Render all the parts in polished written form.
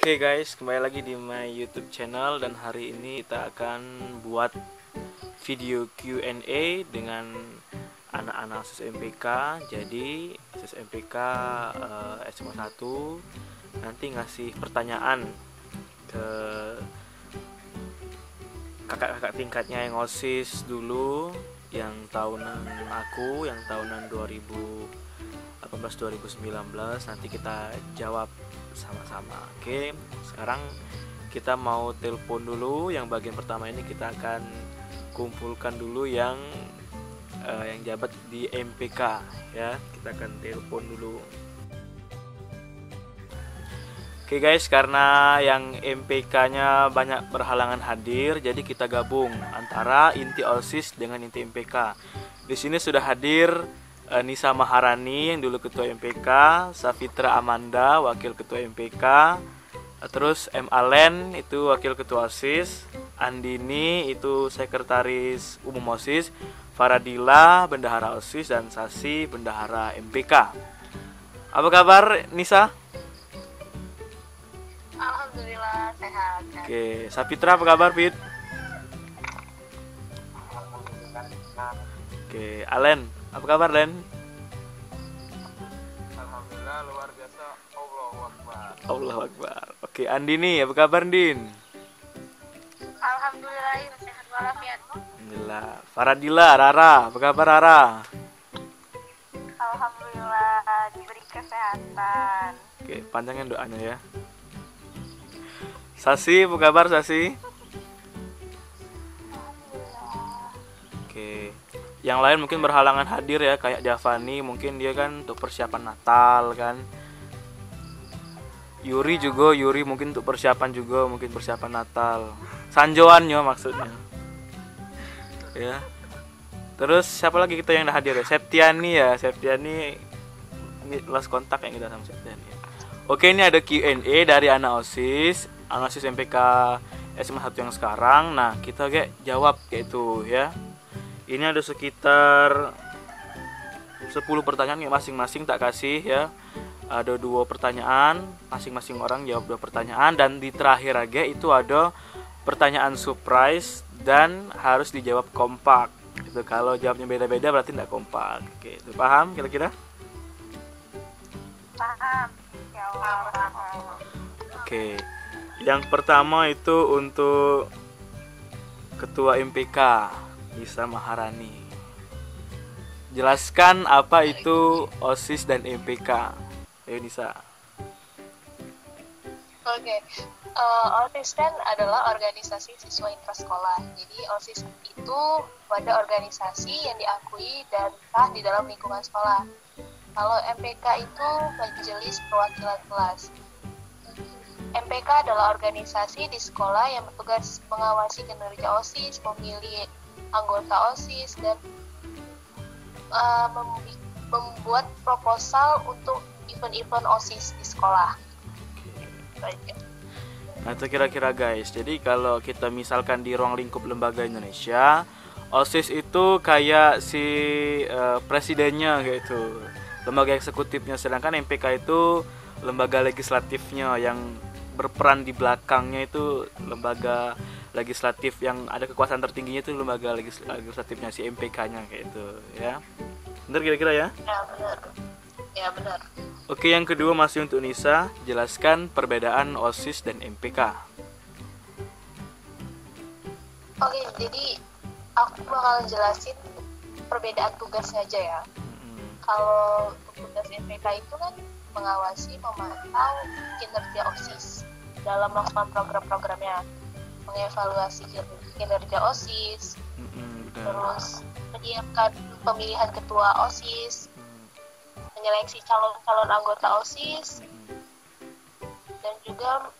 Oke guys, kembali lagi di my YouTube channel dan hari ini kita akan buat video Q&A dengan anak-anak OSIS MPK. Jadi OSIS MPK SMA 1 nanti ngasih pertanyaan ke kakak-kakak tingkatnya yang OSIS dulu, yang tahunan aku, yang tahunan 2018-2019. Nanti kita jawab sama-sama. Oke, sekarang kita mau telepon dulu. Yang bagian pertama ini kita akan kumpulkan dulu yang jabat di MPK ya. Kita akan telepon dulu. Oke guys, karena yang MPK-nya banyak berhalangan hadir, jadi kita gabung antara inti OSIS dengan inti MPK. Di sini sudah hadir Nisa Maharani yang dulu ketua MPK, Safitra Amanda wakil ketua MPK, terus M Alen itu wakil ketua OSIS, Andini itu sekretaris umum OSIS, Faradila bendahara OSIS, dan Sasi bendahara MPK. Apa kabar Nisa? Alhamdulillah sehat. Oke, Safitra apa kabar Fit? Oke, Alen apa kabar Len? Alhamdulillah luar biasa. Allahu Akbar. Allahu Akbar. Oke, Andini apa kabar Din? Alhamdulillah sehat walafiat. Alhamdulillah. Faradila, Rara apa kabar Rara? Alhamdulillah diberi kesehatan. Oke, panjangin doanya ya. Sasi apa kabar Sasi? Oke. Yang lain mungkin berhalangan hadir ya, kayak Javani mungkin dia kan untuk persiapan Natal kan. Yuri mungkin untuk persiapan juga, mungkin persiapan Natal. Sanjoannya maksudnya. Ya. Terus siapa lagi kita yang udah hadir ya? Septiani ini last kontak yang kita sama Septiani. Oke, ini ada Q&A dari anak OSIS MPK SMA 1 yang sekarang. Nah, kita jawab kayak itu ya. Ini ada sekitar 10 pertanyaan yang masing-masing tak kasih ya. Ada 2 pertanyaan, masing-masing orang jawab 2 pertanyaan, dan di terakhir aja itu ada pertanyaan surprise dan harus dijawab kompak. Itu kalau jawabnya beda-beda berarti tidak kompak. Oke, itu paham kira-kira? Paham. Ya Allah, paham. Oke. Yang pertama itu untuk Ketua MPK Nisa Maharani. Jelaskan apa itu OSIS dan MPK. Ayo Nisa. Oke. OSIS kan adalah organisasi siswa intrasekolah. Jadi OSIS itu wadah organisasi yang diakui dan sah di dalam lingkungan sekolah. Kalau MPK itu majelis perwakilan kelas. MPK adalah organisasi di sekolah yang bertugas mengawasi kinerja OSIS, memilih anggota OSIS, dan membuat proposal untuk event-event OSIS di sekolah. Nah itu kira-kira guys. Jadi kalau kita misalkan di ruang lingkup lembaga Indonesia, OSIS itu kayak si presidennya gitu, lembaga eksekutifnya. Sedangkan MPK itu lembaga legislatifnya, yang berperan di belakangnya itu lembaga legislatif, yang ada kekuasaan tertingginya itu lembaga legislatifnya si MPK-nya kayak itu ya. Benar kira-kira ya? Ya benar. Ya benar. Oke, yang kedua masih untuk Nisa, jelaskan perbedaan OSIS dan MPK. Oke, jadi aku bakal jelasin perbedaan tugasnya aja ya. Kalau tugas MPK itu kan mengawasi, memantau kinerja OSIS dalam melakukan program-programnya, mengevaluasi kinerja OSIS, terus menyiapkan pemilihan ketua OSIS, menyeleksi calon-calon anggota OSIS, dan juga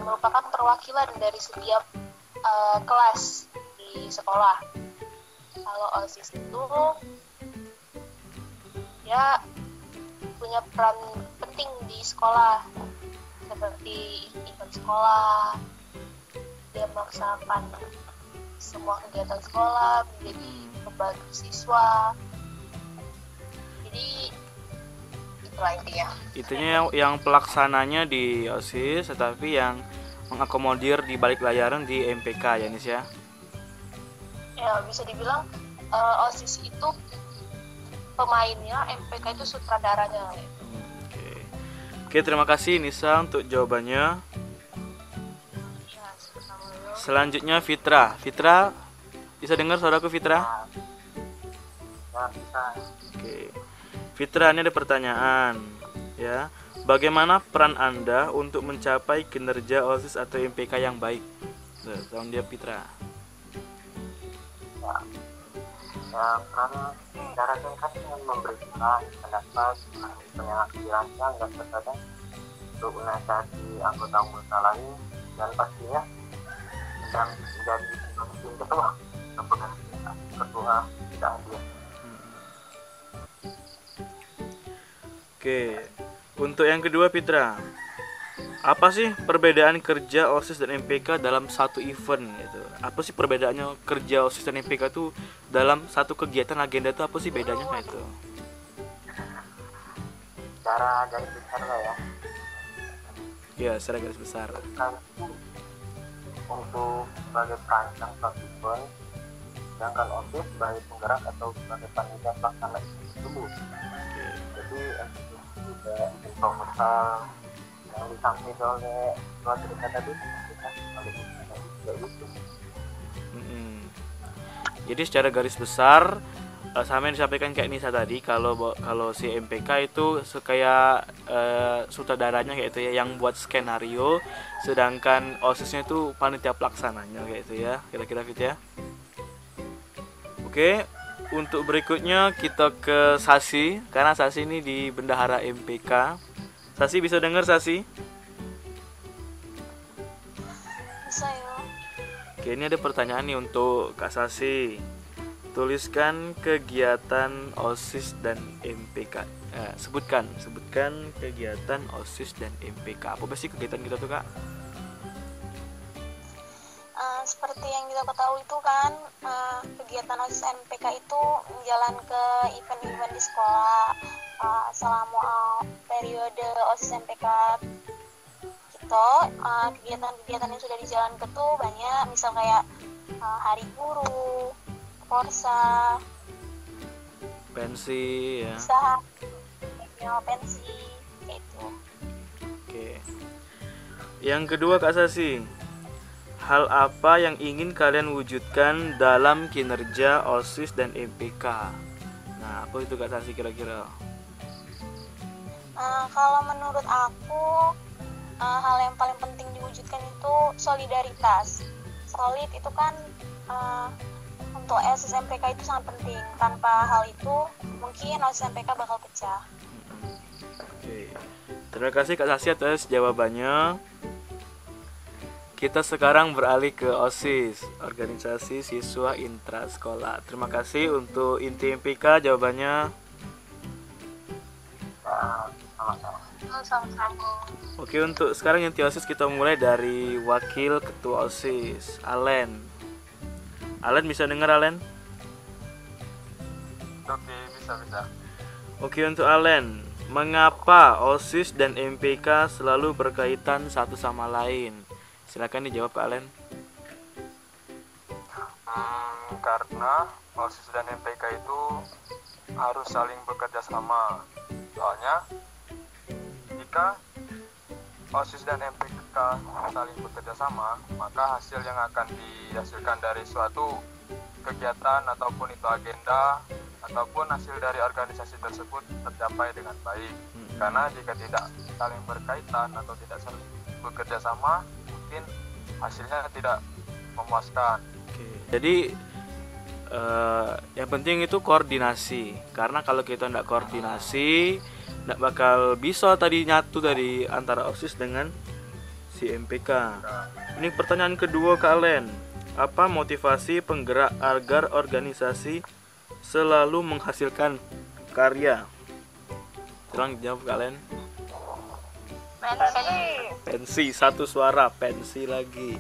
merupakan perwakilan dari setiap kelas di sekolah. Kalau OSIS itu ya punya peran penting di sekolah, seperti event sekolah, dia melaksanakan semua kegiatan sekolah, menjadi pembantu siswa. Jadi itulah intinya. Itunya yang pelaksananya di OSIS, tetapi yang mengakomodir di balik layaran di MPK ya Nis ya. Ya bisa dibilang OSIS itu pemainnya, MPK itu sutradaranya. Oke, terima kasih Nisa untuk jawabannya. Ya, sama-sama. Selanjutnya Fitra. Fitra, bisa dengar suaraku Fitra? Ya, bisa. Oke. Fitra, ini ada pertanyaan ya. Bagaimana peran Anda untuk mencapai kinerja OSIS atau MPK yang baik? Tolong dia Fitra. Ya, karena cara singkat ingin memberikan pendapat dengan aspirasi dan terkadang untuk menasihati anggota-anggota lain dan pastinya sedang menjadi pemimpin ketua ketua tidak hadir. Oke. Untuk yang kedua Fitra, apa sih perbedaan kerja OSIS dan MPK dalam satu event gitu? Apa sih perbedaannya kerja OSIS dan MPK itu dalam satu kegiatan agenda itu apa sih bedanya kayak itu? Cara garis besar lah ya. Ya, secara garis besar. Kan untuk sebagai perancang suatu event, sedangkan OSIS sebagai penggerak atau sebagai panitia pelaksana event tersebut. Oke. Jadi untuk juga proposal yang disampaikan oleh ketua cerita tadi kita sebagai kayak gitu. Jadi secara garis besar sama yang disampaikan kayak Nisa tadi, kalau si MPK itu kayak sutradaranya kayak itu ya, yang buat skenario, sedangkan OSISnya itu panitia pelaksananya kayak itu ya, kira-kira Fit ya. Oke, untuk berikutnya kita ke Sasi, karena Sasi ini di bendahara MPK. Sasi bisa dengar Sasi? Bisa ya. Oke, ini ada pertanyaan nih untuk Kak Sasi. Tuliskan kegiatan OSIS dan MPK. Sebutkan kegiatan OSIS dan MPK. Apa sih kegiatan kita tuh Kak? Seperti yang kita ketahui itu kan kegiatan OSIS MPK itu jalan ke event-event di sekolah selama periode OSIS MPK kita. Kegiatan-kegiatan yang sudah dijalankan tuh banyak, misal kayak hari guru, Korsa, Pensi ya. usaha, pensi, kayak itu. Oke. Yang kedua Kak Sasi, hal apa yang ingin kalian wujudkan dalam kinerja OSIS dan MPK? Nah, apa itu Kak Sasi kira-kira? Kalau menurut aku hal yang paling penting diwujudkan itu solidaritas. Solid itu kan untuk OSIS MPK itu sangat penting. Tanpa hal itu mungkin OSIS MPK bakal pecah. Oke. Terima kasih Kak Sasi atas jawabannya. Kita sekarang beralih ke OSIS, Organisasi Siswa Intrasekolah. Terima kasih untuk inti MPK jawabannya. Sama-sama. Oke, untuk sekarang inti OSIS kita mulai dari Wakil Ketua OSIS, Alen. Alen bisa dengar Alen? Oke, bisa. Oke, untuk Alen, mengapa OSIS dan MPK selalu berkaitan satu sama lain? Silakan dijawab Pak Alen. Karena OSIS dan MPK itu harus saling bekerja sama. Soalnya jika OSIS dan MPK saling bekerja sama, maka hasil yang akan dihasilkan dari suatu kegiatan ataupun itu agenda ataupun hasil dari organisasi tersebut tercapai dengan baik. Karena jika tidak saling berkaitan atau tidak saling bekerja sama, mungkin hasilnya tidak memuaskan. Oke. Jadi yang penting itu koordinasi, karena kalau kita tidak koordinasi tidak bakal bisa nyatu tadi antara OSIS dengan si MPK. Ini pertanyaan kedua Kak Alen, apa motivasi penggerak agar organisasi selalu menghasilkan karya? Tolong jawab Kak Alen. Pensi. Pensi, satu suara, pensi lagi.